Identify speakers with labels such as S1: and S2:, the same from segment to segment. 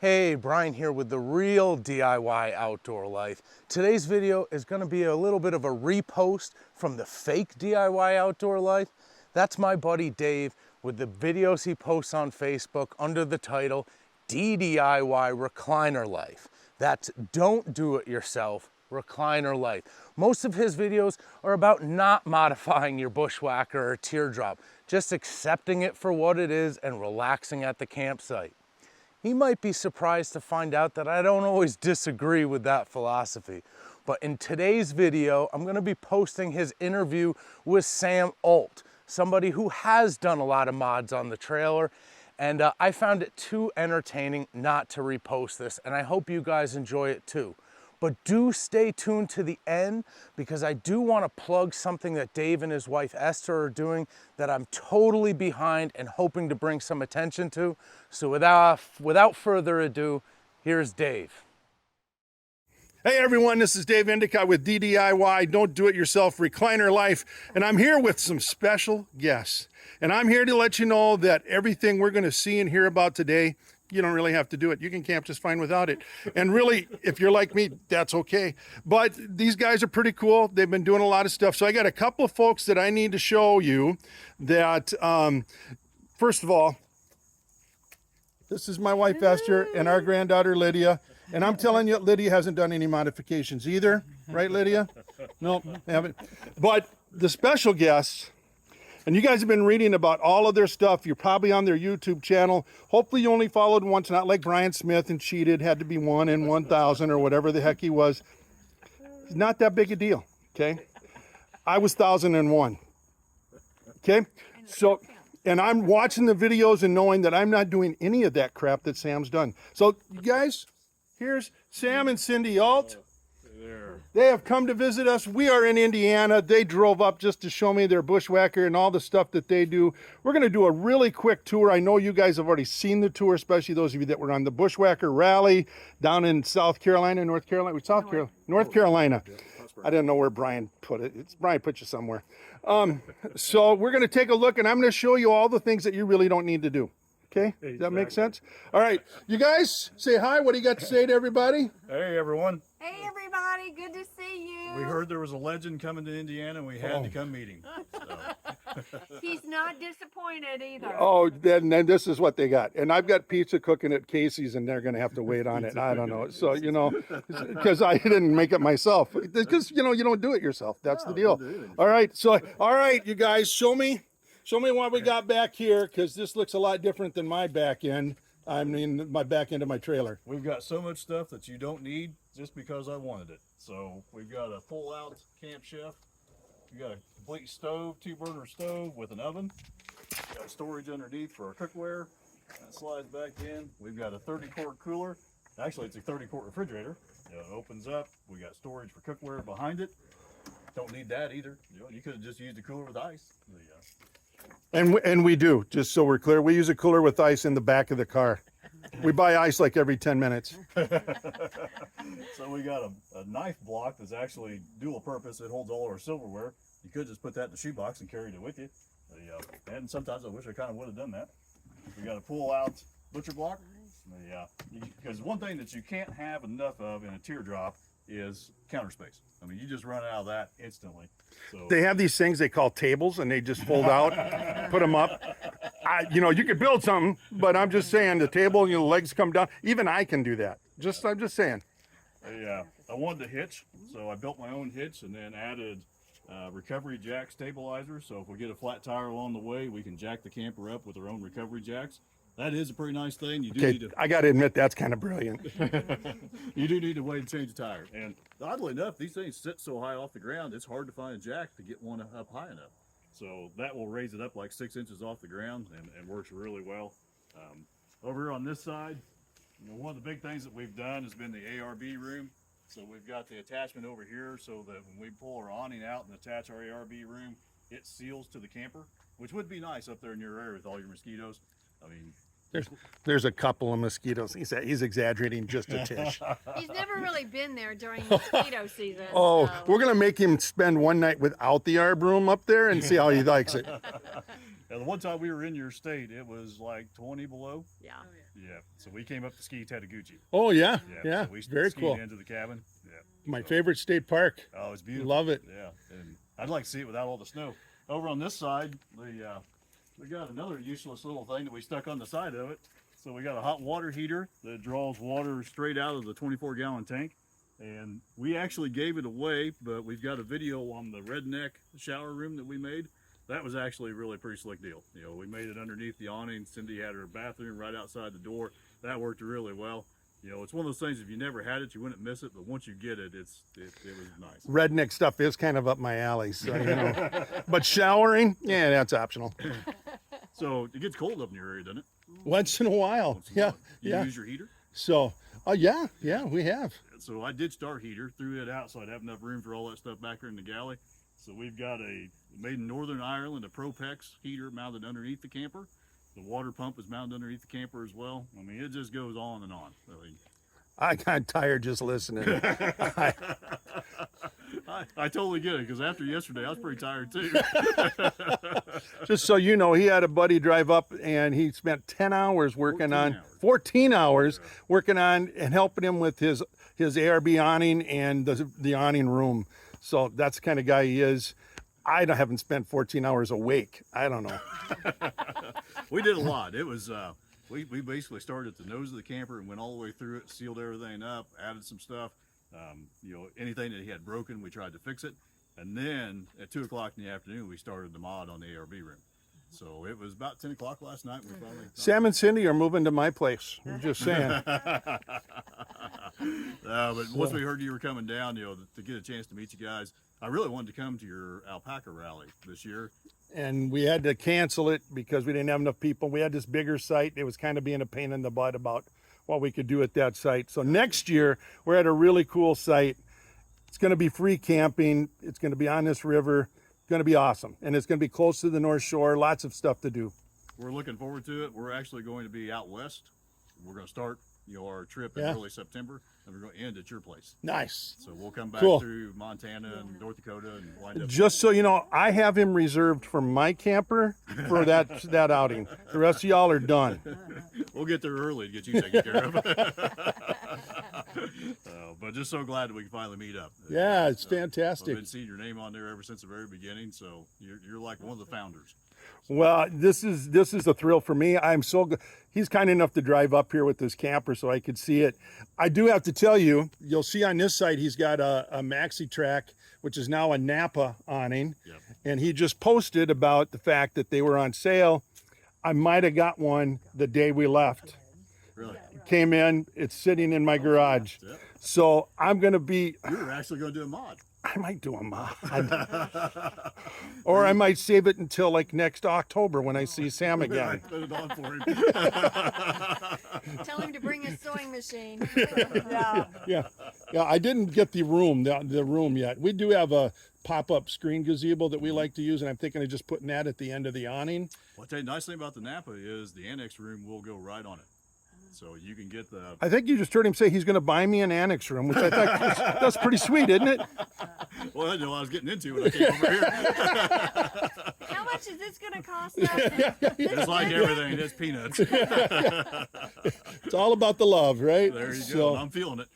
S1: Hey, Brian here with the real DIY outdoor life. Today's video is going to be a little bit of a repost from the fake DIY outdoor life. That's my buddy Dave with the videos he posts on Facebook under the title DDIY Recliner Life. That's Don't Do It Yourself Recliner Life. Most of his videos are about not modifying your bushwhacker or teardrop, just accepting it for what it is and relaxing at the campsite. He might be surprised to find out that I don't always disagree with that philosophy. But in today's video, I'm going to be posting his interview with Sam Ault, somebody who has done a lot of mods on the trailer. And I found it too entertaining not to repost this, and I hope you guys enjoy it too. But do stay tuned to the end, because I do want to plug something that Dave and his wife Esther are doing that I'm totally behind and hoping to bring some attention to. So without further ado, here's Dave.
S2: Hey everyone, this is Dave Endicott with DDIY, Don't Do It Yourself Recliner Life, and I'm here with some special guests. And I'm here to let you know that everything we're going to see and hear about today, you don't really have to do it. You can camp just fine without it. And really, if you're like me, that's okay. But these guys are pretty cool. They've been doing a lot of stuff. So I got a couple of folks that I need to show you that, first of all, this is my wife Esther and our granddaughter Lydia. And I'm telling you, Lydia hasn't done any modifications either. Right, Lydia? No, haven't. But the special guests, and you guys have been reading about all of their stuff. You're probably on their YouTube channel. Hopefully you only followed once, not like Brian Smith and cheated, had to be 1 in 1,000 or whatever the heck he was. It's not that big a deal, okay? I was 1,001, okay? So, and I'm watching the videos and knowing that I'm not doing any of that crap that Sam's done. So, you guys, here's Sam and Cindy Ault. They have come to visit us. We are in Indiana. They drove up just to show me their bushwhacker and all the stuff that they do. We're going to do a really quick tour. I know you guys have already seen the tour, especially those of you that were on the bushwhacker rally down in North Carolina. North Carolina. I didn't know where Brian put it. Brian put you somewhere. So we're going to take a look, and I'm going to show you all the things that you really don't need to do. Okay, does that make sense? All right, you guys say hi. What do you got to say to everybody?
S3: Hey, everyone.
S4: Hey, everybody. Good to see you.
S3: We heard there was a legend coming to Indiana, and we had to come meet him. So.
S4: He's not disappointed either.
S2: Oh, then this is what they got. And I've got pizza cooking at Casey's, and they're going to have to wait on it. I don't know. So, you know, because I didn't make it myself. Because, you know, you don't do it yourself. That's the deal. All right. So, all right, you guys, show me what we got back here, because this looks a lot different than my back end. I mean, my back end of my trailer.
S3: We've got so much stuff that you don't need just because I wanted it. So we've got a pull-out Camp Chef. We got a complete stove, 2-burner stove with an oven. Got storage underneath for our cookware. That slides back in. We've got a 30-quart cooler. Actually, it's a 30-quart refrigerator. It opens up. We got storage for cookware behind it. Don't need that either. You could have just used a cooler with ice.
S2: And we do, just so we're clear. We use a cooler with ice in the back of the car. We buy ice like every 10 minutes.
S3: So we got a knife block that's actually dual purpose. It holds all our silverware. You could just put that in the shoebox and carry it with you. And sometimes I wish I kind of would have done that. We got a pull-out butcher block. Because one thing that you can't have enough of in a teardrop is counter space. I mean, you just run out of that instantly. So
S2: they have these things they call tables, and they just fold out, put them up. You know, you could build something, but I'm just saying the table, you know, the legs come down. Even I can do that. I'm just saying.
S3: I wanted to hitch, so I built my own hitch and then added recovery jack stabilizers. So if we get a flat tire along the way, we can jack the camper up with our own recovery jacks. That is a pretty nice thing. You do need to,
S2: I got to admit, that's kind of brilliant.
S3: You do need to wait and change the tire. And oddly enough, these things sit so high off the ground, it's hard to find a jack to get one up high enough. So that will raise it up like 6 inches off the ground and works really well. Over here on this side, you know, one of the big things that we've done has been the ARB room. So we've got the attachment over here so that when we pull our awning out and attach our ARB room, it seals to the camper, which would be nice up there in your area with all your mosquitoes. I mean,
S2: there's a couple of mosquitoes. He's exaggerating just a tish.
S4: He's never really been there during mosquito season.
S2: Oh,
S4: so.
S2: We're gonna make him spend one night without the ARB room up there and see how he likes it.
S3: Yeah, the one time we were in your state, it was like 20 below.
S4: Yeah.
S3: Yeah. So we came up to ski Tateguchi.
S2: Oh yeah, yeah,
S3: So we
S2: very
S3: skied
S2: cool.
S3: into the cabin. Yeah.
S2: My
S3: So-
S2: favorite state park.
S3: Oh, it's beautiful.
S2: Love it.
S3: Yeah, and I'd like to see it without all the snow. Over on this side, we got another useless little thing that we stuck on the side of it. So we got a hot water heater that draws water straight out of the 24-gallon tank. And we actually gave it away, but we've got a video on the redneck shower room that we made. That was actually really a pretty slick deal. You know, we made it underneath the awning. Cindy had her bathroom right outside the door. That worked really well. You know, it's one of those things, if you never had it, you wouldn't miss it, but once you get it, it was nice.
S2: Redneck stuff is kind of up my alley, so you know. But showering, yeah, that's optional.
S3: So it gets cold up in your area, doesn't it?
S2: Once in a while,
S3: Once in a
S2: yeah,
S3: while. You
S2: yeah.
S3: use your heater?
S2: So, yeah, we have.
S3: So I ditched our heater, threw it out so I'd have enough room for all that stuff back here in the galley. So we've got a made in Northern Ireland, a Propex heater mounted underneath the camper. The water pump is mounted underneath the camper as well. I mean, it just goes on and on. Really.
S2: I got tired just listening.
S3: I totally get it, because after yesterday, I was pretty tired too.
S2: Just so you know, he had a buddy drive up and he spent 10 hours working
S3: 14
S2: on,
S3: hours.
S2: 14 hours working on and helping him with his ARB awning and the awning room. So that's the kind of guy he is. I haven't spent 14 hours awake. I don't know.
S3: We did a lot. It was, we basically started at the nose of the camper and went all the way through it, sealed everything up, added some stuff. You know, anything that he had broken, we tried to fix it. And then at 2 o'clock in the afternoon, we started the mod on the ARB room. So it was about 10 o'clock last night. We finally.
S2: Sam and Cindy are moving to my place. I'm just saying.
S3: But once we heard you were coming down, you know, to get a chance to meet you guys, I really wanted to come to your alpaca rally this year.
S2: And we had to cancel it because we didn't have enough people. We had this bigger site. It was kind of being a pain in the butt about what we could do at that site. So next year, we're at a really cool site. It's going to be free camping. It's going to be on this river. It's going to be awesome. And it's going to be close to the North Shore. Lots of stuff to do.
S3: We're looking forward to it. We're actually going to be out west. We're going to start, you know, our trip in
S2: Yeah.
S3: early September, and we're going to end at your place.
S2: Nice.
S3: So we'll come back
S2: Cool.
S3: through Montana and North Dakota and wind up.
S2: Just so you know, I have him reserved for my camper for that outing. The rest of y'all are done.
S3: We'll get there early to get you taken care of. But just so glad that we can finally meet up.
S2: Yeah, it's
S3: I've been
S2: fantastic.
S3: seeing your name on there ever since the very beginning, so you're like one of the founders.
S2: Well, this is a thrill for me. I'm so good. He's kind enough to drive up here with his camper so I could see it. I do have to tell you, you'll see on this side he's got a maxi track, which is now a Napa awning.
S3: Yep.
S2: And he just posted about the fact that they were on sale. I might have got one the day we left.
S3: Really?
S2: Came in, it's sitting in my garage.
S3: Yep.
S2: So I'm going to be,
S3: You were actually going to do a mod.
S2: I might do a mod. Or I might save it until like next October when I see Sam again.
S3: Put it on for him.
S4: Tell him to bring his sewing machine.
S2: Yeah, I didn't get the room yet. We do have a pop-up screen gazebo that we like to use, and I'm thinking of just putting that at the end of the awning.
S3: Well, I'll tell you, the nice thing about the Napa is the annex room will go right on it. So you can get the.
S2: I think you just heard him say he's going to buy me an annex room, which I thought that's pretty sweet, isn't it?
S3: Well, I know what I was getting into when I came over here.
S4: How much is this going to cost us?
S3: It's like everything, it's peanuts.
S2: It's all about the love, right?
S3: There you
S2: So,
S3: go. I'm feeling it.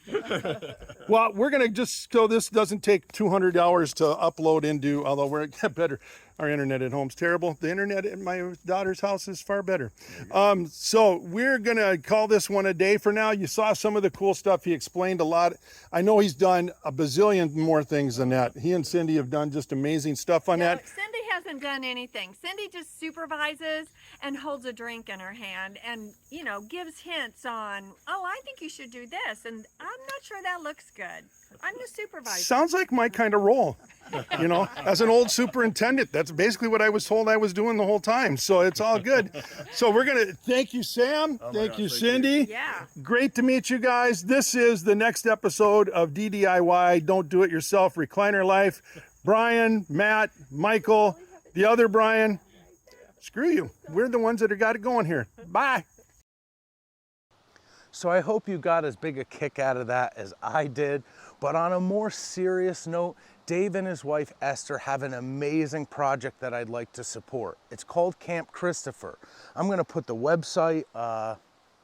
S2: well, we're going to just, so this doesn't take 200 hours to upload into, although we're better. Our internet at home's terrible. The internet at my daughter's house is far better. So we're going to call this one a day for now. You saw some of the cool stuff. He explained a lot. I know he's done a bazillion more things than that. He and Cindy have done just amazing stuff on that.
S4: Cindy hasn't done anything. Cindy just supervises and holds a drink in her hand and, you know, gives hints on, oh, I think you should do this. And I'm not sure that looks good. I'm the supervisor.
S2: Sounds like my kind of role, you know, as an old superintendent. That's basically what I was told I was doing the whole time. So it's all good. So we're going to thank you, Sam.
S3: Oh my
S2: Thank
S3: gosh,
S2: you,
S3: thank
S2: Cindy.
S4: Yeah.
S2: Great to meet you guys. This is the next episode of DDIY, Don't Do It Yourself, Recliner Life. Brian, Matt, Michael, the other Brian. Screw you. We're the ones that have got it going here. Bye.
S1: So I hope you got as big a kick out of that as I did. But on a more serious note, Dave and his wife Esther have an amazing project that I'd like to support. It's called Camp Christopher. I'm gonna put the website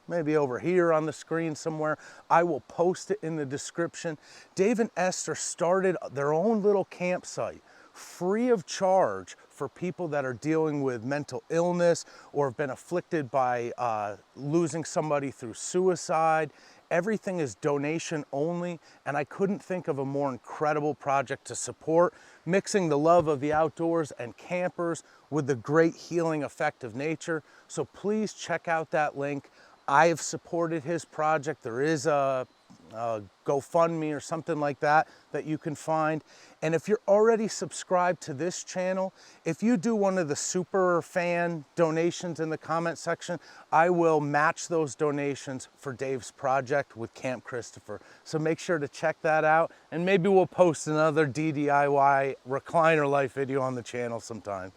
S1: maybe over here on the screen somewhere. I will post it in the description. Dave and Esther started their own little campsite, free of charge, for people that are dealing with mental illness or have been afflicted by losing somebody through suicide. Everything is donation only, and I couldn't think of a more incredible project to support, mixing the love of the outdoors and campers with the great healing effect of nature. So please check out that link. I have supported his project. There is a GoFundMe or something like that that you can find. And if you're already subscribed to this channel, if you do one of the super fan donations in the comment section, I will match those donations for Dave's project with Camp Christopher. So make sure to check that out, and maybe we'll post another DDIY recliner life video on the channel sometime.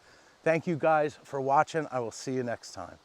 S1: Thank you guys for watching. I will see you next time.